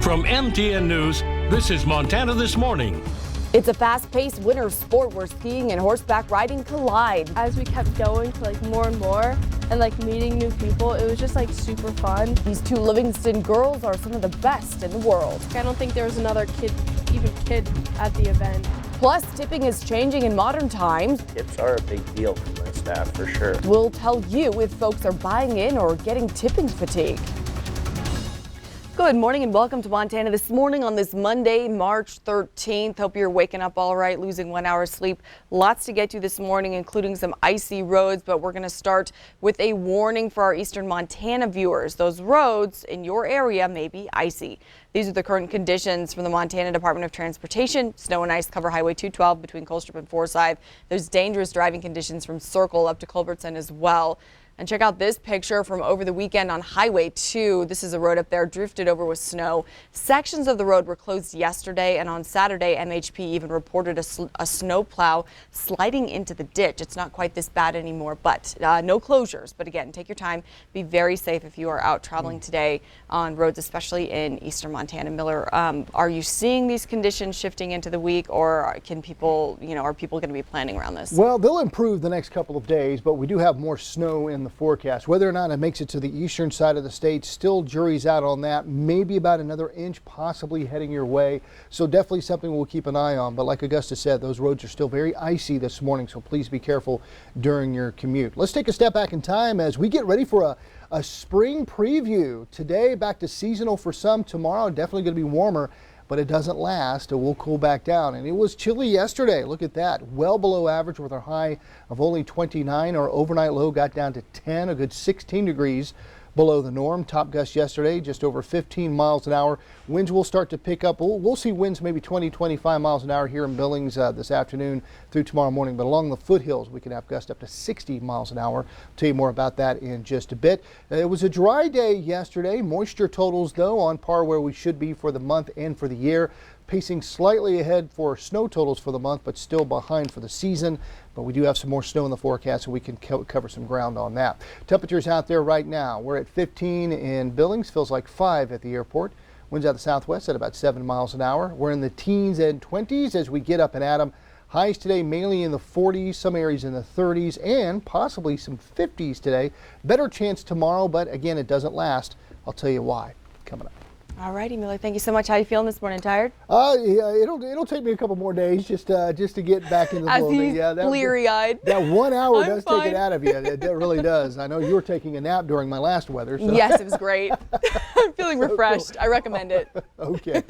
From MTN News, this is Montana This Morning. It's a fast-paced winter sport where skiing and horseback riding collide. As we kept going to more and more and meeting new people, it was just super fun. These two Livingston girls are some of the best in the world. I don't think there was another kid at the event. Plus, tipping is changing in modern times. Tips are a big deal for my staff, for sure. We'll tell you if folks are buying in or getting tipping fatigue. Good morning and welcome to Montana This Morning on this Monday, March 13th. Hope you're waking up all right, losing 1 hour sleep. Lots to get to this morning, including some icy roads, but we're going to start with a warning for our eastern Montana viewers. Those roads in your area may be icy. These are the current conditions from the Montana Department of Transportation. Snow and ice cover Highway 212 between Colstrip and Forsyth. There's dangerous driving conditions from Circle up to Culbertson as well. And check out this picture from over the weekend on Highway 2. This is a road up there drifted over with snow. Sections of the road were closed yesterday, and on Saturday, MHP even reported a snow plow sliding into the ditch. It's not quite this bad anymore, but no closures. But again, take your time. Be very safe if you are out traveling today on roads, especially in eastern Montana. Miller, are you seeing these conditions shifting into the week, or can people, are people going to be planning around this? Well, they'll improve the next couple of days, but we do have more snow in the forecast. Whether or not it makes it to the eastern side of the state, still jury's out on that. Maybe about another inch possibly heading your way. So definitely something we'll keep an eye on. But like Augusta said, those roads are still very icy this morning, so please be careful during your commute. Let's take a step back in time as we get ready for a spring preview. Today, back to seasonal for some. Tomorrow, definitely going to be warmer, but it doesn't last. It will cool back down. And it was chilly yesterday. Look at that. Well below average with our high of only 29. Our overnight low got down to 10, a good 16 degrees below the norm. Top gust yesterday, just over 15 miles an hour. Winds will start to pick up. We'll see winds maybe 20, 25 miles an hour here in Billings this afternoon through tomorrow morning. But along the foothills, we can have gusts up to 60 miles an hour. I'll tell you more about that in just a bit. It was a dry day yesterday. Moisture totals, though, on par where we should be for the month and for the year. Pacing slightly ahead for snow totals for the month, but still behind for the season. But we do have some more snow in the forecast, so we can cover some ground on that. Temperatures out there right now, we're at 15 in Billings, feels like 5 at the airport. Winds out the southwest at about 7 miles an hour. We're in the teens and 20s as we get up and at 'em. Highs today mainly in the 40s, some areas in the 30s, and possibly some 50s today. Better chance tomorrow, but again, it doesn't last. I'll tell you why coming up. All righty, Miller, thank you so much. How are you feeling this morning? Tired? Yeah, it'll take me a couple more days just to get back into the flow. Yeah, bleary-eyed. That 1 hour I'm does fine. take it out of you. It really does. I know you were taking a nap during my last weather. So. Yes, it was great. I'm feeling refreshed. Cool. I recommend it. Okay.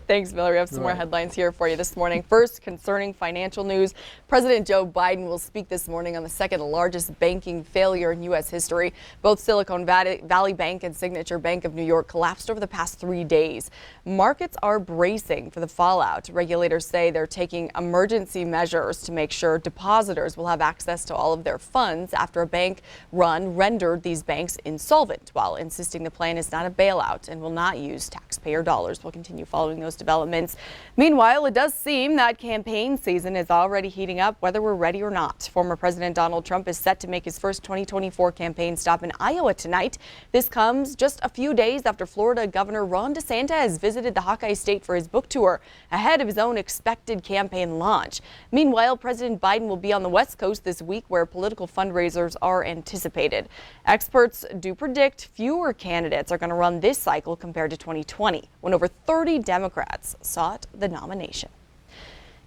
Thanks, Miller. We have some more headlines here for you this morning. First, concerning financial news, President Joe Biden will speak this morning on the second largest banking failure in U.S. history. Both Silicon Valley Bank and Signature Bank of New York collapsed over the past 3 days. Markets are bracing for the fallout. Regulators say they're taking emergency measures to make sure depositors will have access to all of their funds after a bank run rendered these banks insolvent, while insisting the plan is not a bailout and will not use taxpayer dollars. We'll continue following those developments. Meanwhile, it does seem that campaign season is already heating up, whether we're ready or not. Former President Donald Trump is set to make his first 2024 campaign stop in Iowa tonight. This comes just a few days after Florida Governor Ron DeSantis visited the Hawkeye State for his book tour ahead of his own expected campaign launch. Meanwhile, President Biden will be on the West Coast this week where political fundraisers are anticipated. Experts do predict fewer candidates are going to run this cycle compared to 2020, when over 30 Democrats sought the nomination.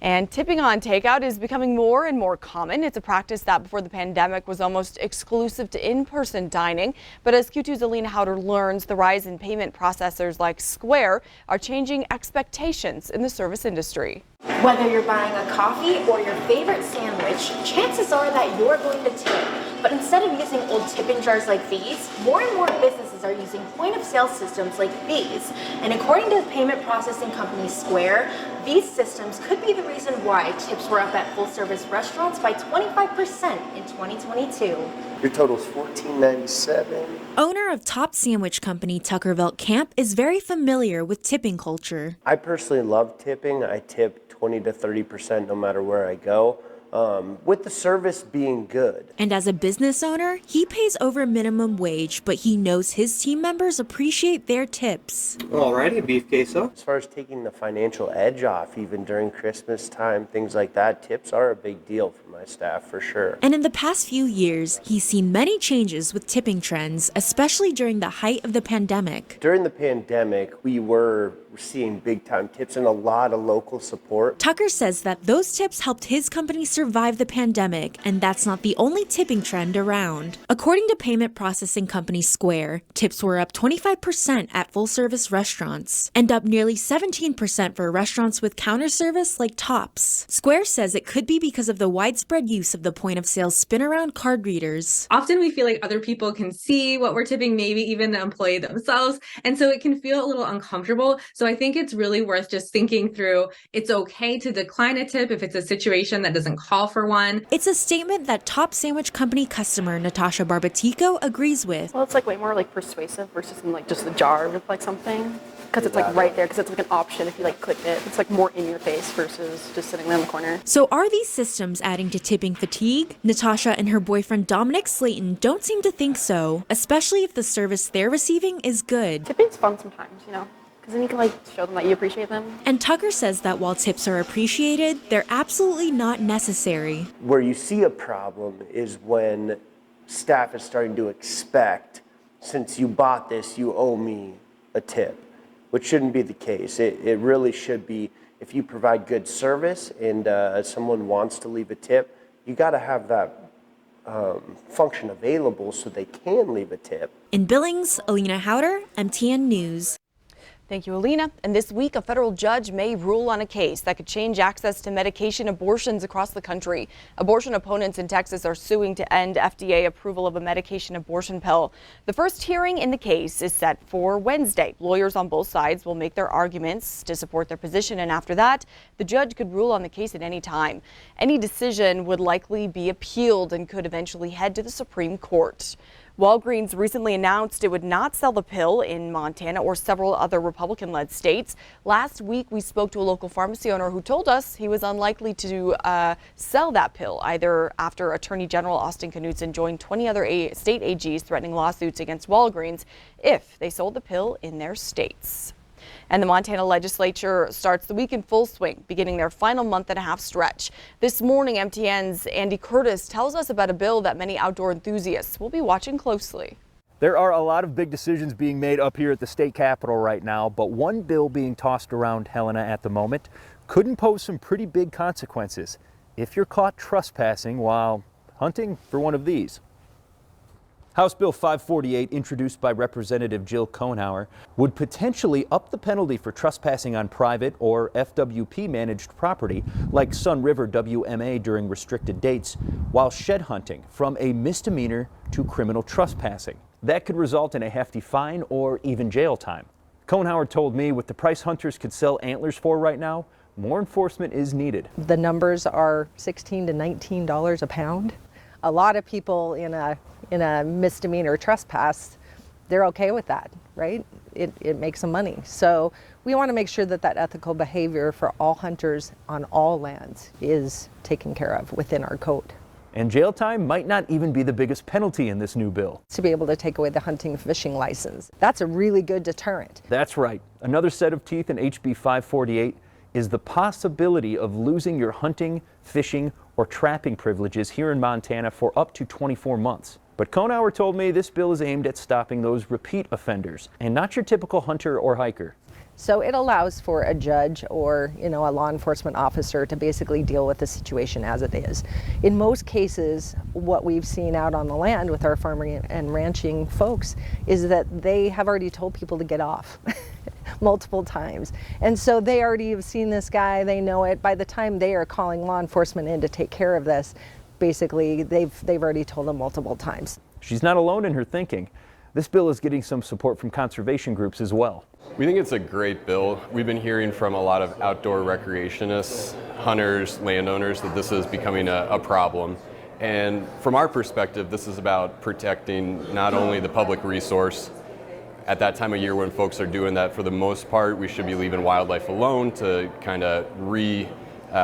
And tipping on takeout is becoming more and more common. It's a practice that before the pandemic was almost exclusive to in-person dining. But as Q2's Alina Howder learns, the rise in payment processors like Square are changing expectations in the service industry. Whether you're buying a coffee or your favorite sandwich, chances are that you're going to tip. But instead of using old tipping jars like these, more and more businesses are using point-of-sale systems like these. And according to the payment processing company Square, these systems could be the reason why tips were up at full-service restaurants by 25% in 2022. Your total's $14.97. Owner of top sandwich company Tuckerville Camp is very familiar with tipping culture. I personally love tipping. I tip 20 to 30% no matter where I go. with the service being good. And as a business owner, he pays over minimum wage, but he knows his team members appreciate their tips. Alrighty, beef queso. As far as taking the financial edge off, even during Christmas time, things like that, tips are a big deal for my staff for sure. And in the past few years, he's seen many changes with tipping trends, especially during the height of the pandemic. During the pandemic, we were seeing big time tips and a lot of local support. Tucker says that those tips helped his company survive the pandemic, and that's not the only tipping trend around. According to payment processing company Square, tips were up 25% at full-service restaurants and up nearly 17% for restaurants with counter service like Tops. Square says it could be because of the widespread use of the point-of-sale spin-around card readers. Often we feel like other people can see what we're tipping, maybe even the employee themselves, and so it can feel a little uncomfortable. So I think it's really worth just thinking through. It's okay to decline a tip if it's a situation that doesn't call for one. It's a statement that top sandwich company customer Natasha Barbatico agrees with. Well, it's like way more like persuasive versus in like just a jar with like something, because it's like right there, because it's like an option if you like click it. It's like more in your face versus just sitting there in the corner. So are these systems adding to tipping fatigue? Natasha and her boyfriend Dominic Slayton don't seem to think so, especially if the service they're receiving is good. Tipping's fun sometimes, you know, because then you can like show them that you appreciate them. And Tucker says that while tips are appreciated, they're absolutely not necessary. Where you see a problem is when staff is starting to expect, since you bought this, you owe me a tip, which shouldn't be the case. It really should be, if you provide good service and someone wants to leave a tip, you got to have that function available so they can leave a tip. In Billings, Alina Howder, MTN News. Thank you, Alina. And this week, a federal judge may rule on a case that could change access to medication abortions across the country. Abortion opponents in Texas are suing to end FDA approval of a medication abortion pill. The first hearing in the case is set for Wednesday. Lawyers on both sides will make their arguments to support their position, and after that, the judge could rule on the case at any time. Any decision would likely be appealed and could eventually head to the Supreme Court. Walgreens recently announced it would not sell the pill in Montana or several other Republican-led states. Last week, we spoke to a local pharmacy owner who told us he was unlikely to sell that pill, either after Attorney General Austin Knudsen joined 20 other state AGs threatening lawsuits against Walgreens if they sold the pill in their states. And the Montana legislature starts the week in full swing, beginning their final month-and-a-half stretch. This morning, MTN's Andy Curtis tells us about a bill that many outdoor enthusiasts will be watching closely. There are a lot of big decisions being made up here at the state capitol right now, but one bill being tossed around, Helena, at the moment could impose some pretty big consequences if you're caught trespassing while hunting for one of these. House Bill 548, introduced by Representative Jill Cohenauer, would potentially up the penalty for trespassing on private or FWP-managed property like Sun River WMA during restricted dates, while shed hunting from a misdemeanor to criminal trespassing. That could result in a hefty fine or even jail time. Cohenauer told me with the price hunters could sell antlers for right now, more enforcement is needed. The numbers are $16 to $19 a pound. A lot of people in a misdemeanor trespass, they're okay with that, right? It makes them money. So we want to make sure that that ethical behavior for all hunters on all lands is taken care of within our code. And jail time might not even be the biggest penalty in this new bill. To be able to take away the hunting fishing license. That's a really good deterrent. That's right. Another set of teeth in HB 548 is the possibility of losing your hunting, fishing, or trapping privileges here in Montana for up to 24 months. But Cohenauer told me this bill is aimed at stopping those repeat offenders and not your typical hunter or hiker. So it allows for a judge or, a law enforcement officer to basically deal with the situation as it is. In most cases, what we've seen out on the land with our farming and ranching folks is that they have already told people to get off multiple times. And so they already have seen this guy, they know it. By the time they are calling law enforcement in to take care of this, basically they've already told them multiple times. She's not alone in her thinking. This bill is getting some support from conservation groups as well. We think it's a great bill. We've been hearing from a lot of outdoor recreationists, hunters, landowners that this is becoming a problem. And from our perspective, this is about protecting not only the public resource. At that time of year when folks are doing that, for the most part, we should be leaving wildlife alone to kind of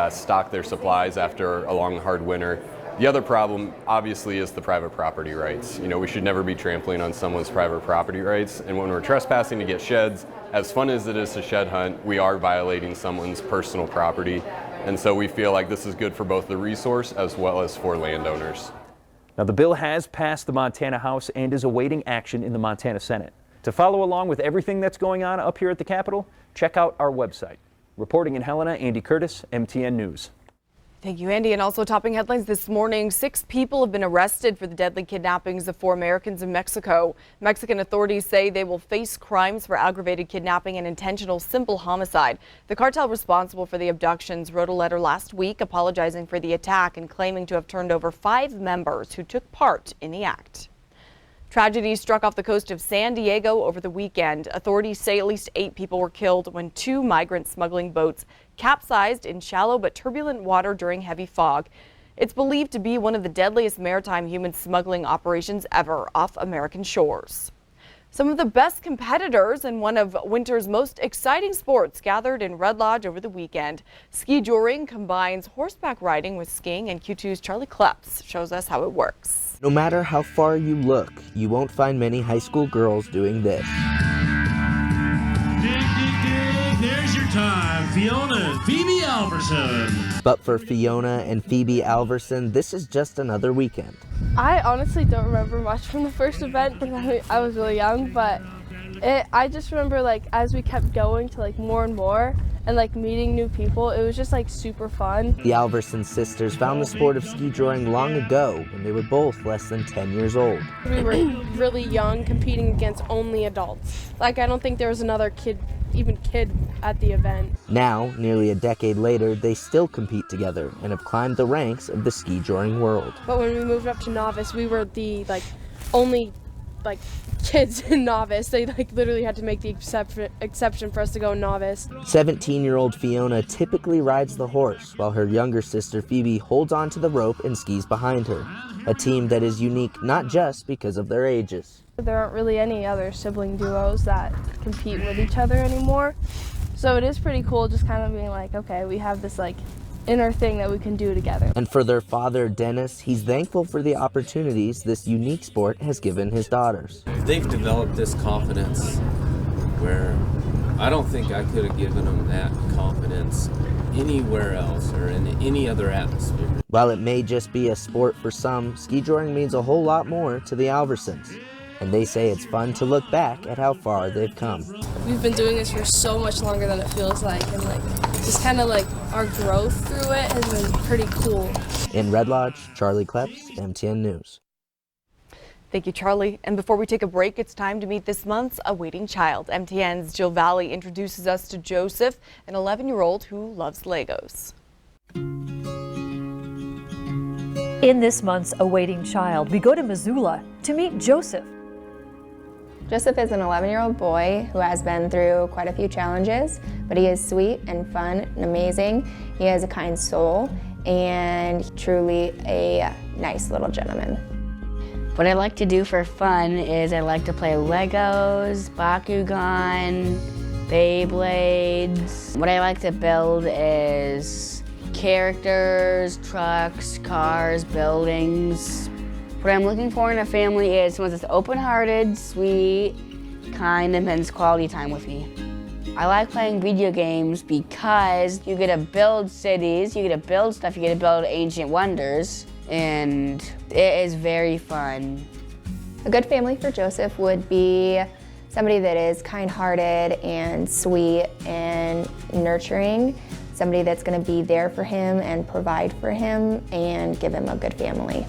stock their supplies after a long, hard winter. The other problem, obviously, is the private property rights. You know, we should never be trampling on someone's private property rights. And when we're trespassing to get sheds, as fun as it is to shed hunt, we are violating someone's personal property. And so we feel like this is good for both the resource as well as for landowners. Now, the bill has passed the Montana House and is awaiting action in the Montana Senate. To follow along with everything that's going on up here at the Capitol, check out our website. Reporting in Helena, Andy Curtis, MTN News. Thank you, Andy. And also topping headlines this morning, 6 people have been arrested for the deadly kidnappings of 4 Americans in Mexico. Mexican authorities say they will face crimes for aggravated kidnapping and intentional simple homicide. The cartel responsible for the abductions wrote a letter last week apologizing for the attack and claiming to have turned over 5 members who took part in the act. Tragedy struck off the coast of San Diego over the weekend. Authorities say at least 8 people were killed when 2 migrant smuggling boats capsized in shallow but turbulent water during heavy fog. It's believed to be one of the deadliest maritime human smuggling operations ever off American shores. Some of the best competitors in one of winter's most exciting sports gathered in Red Lodge over the weekend. Ski joring combines horseback riding with skiing, and Q2's Charlie Kleps shows us how it works. No matter how far you look, you won't find many high school girls doing this. Dig, dig, dig, there's your time, Fiona and Phoebe Alverson. But for Fiona and Phoebe Alverson, this is just another weekend. I honestly don't remember much from the first event because I was really young, but I just remember like as we kept going to like more and more and like meeting new people, it was just like super fun. The Alverson sisters found the sport of ski joring long ago when they were both less than 10 years old. We were really young, competing against only adults. Like I don't think there was another kid at the event. Now, nearly a decade later, they still compete together and have climbed the ranks of the ski joring world. But when we moved up to novice, we were the only kids in novice. They literally had to make the exception for us to go novice. 17-year-old Fiona typically rides the horse, while her younger sister Phoebe holds onto the rope and skis behind her. A team that is unique not just because of their ages. There aren't really any other sibling duos that compete with each other anymore. So it is pretty cool just kind of being like, okay, we have this inner thing that we can do together. And for their father, Dennis, he's thankful for the opportunities this unique sport has given his daughters. They've developed this confidence where I don't think I could have given them that confidence anywhere else or in any other atmosphere. While it may just be a sport for some, ski joring means a whole lot more to the Alversons. And they say it's fun to look back at how far they've come. We've been doing this for so much longer than it feels like, and just kind of our growth through it has been pretty cool. In Red Lodge, Charlie Kleps, MTN News. Thank you, Charlie. And before we take a break, it's time to meet this month's awaiting child. MTN's Jill Valley introduces us to Joseph, an 11-year-old who loves Legos. In this month's awaiting child, we go to Missoula to meet Joseph. Joseph is an 11-year-old boy who has been through quite a few challenges, but he is sweet and fun and amazing. He has a kind soul and truly a nice little gentleman. What I like to do for fun is I like to play Legos, Bakugan, Beyblades. What I like to build is characters, trucks, cars, buildings. What I'm looking for in a family is someone that's open-hearted, sweet, kind, and spends quality time with me. I like playing video games because you get to build cities, you get to build stuff, you get to build ancient wonders, and it is very fun. A good family for Joseph would be somebody that is kind-hearted and sweet and nurturing, somebody that's going to be there for him and provide for him and give him a good family.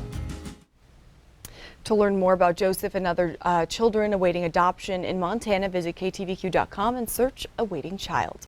To learn more about Joseph and other children awaiting adoption in Montana, visit ktvq.com and search awaiting child.